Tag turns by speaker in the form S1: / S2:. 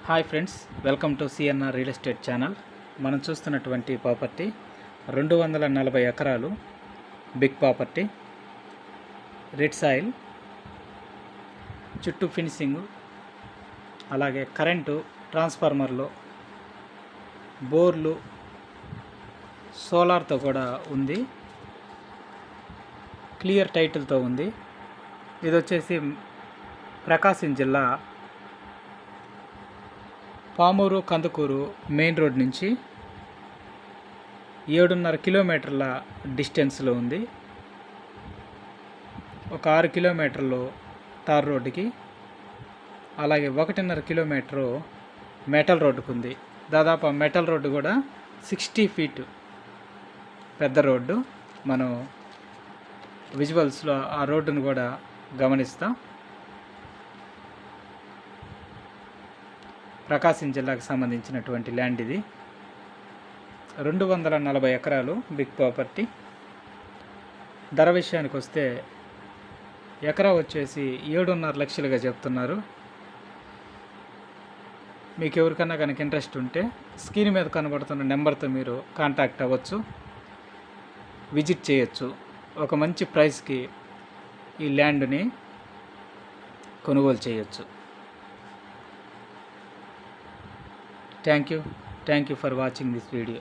S1: Hi friends, welcome to CNR real estate channel. మనం చూస్తున్నటువంటి property 240 ఎకరాలు బిగ్ ప్రాపర్టీ, రెడ్ సాయిల్, చుట్టూ finishing, అలాగే కరెంటు, ట్రాన్స్ఫార్మర్లు, బోర్లు, సోలార్తో కూడా ఉంది. క్లియర్ టైటిల్తో ఉంది. ఇది వచ్చేసి ప్రకాశం జిల్లా పామూరు కందుకూరు మెయిన్ రోడ్ నుంచి 7.5 కిలోమీటర్ల డిస్టెన్స్లో ఉంది. ఒక 6 కిలోమీటర్లు తార్ రోడ్డుకి, అలాగే 1.5 కిలోమీటరు మెటల్ రోడ్డుకు ఉంది. దాదాపు మెటల్ రోడ్డు కూడా 60 ఫీట్ పెద్ద రోడ్డు. మనం విజువల్స్లో ఆ రోడ్డును కూడా గమనిస్తాం. ప్రకాశం జిల్లాకు సంబంధించినటువంటి ల్యాండ్ ఇది. 240 ఎకరాలు బిగ్ ప్రాపర్టీ. ధర విషయానికి వస్తే ఎకరా వచ్చేసి 7.5 లక్షలుగా చెప్తున్నారు. మీకు ఎవరికన్నా కనుక ఇంట్రెస్ట్ ఉంటే స్క్రీన్ మీద కనబడుతున్న నెంబర్తో మీరు కాంటాక్ట్ అవ్వచ్చు, విజిట్ చేయొచ్చు. ఒక మంచి ప్రైస్కి ఈ ల్యాండ్ని కొనుగోలు చేయొచ్చు. Thank you for watching this video.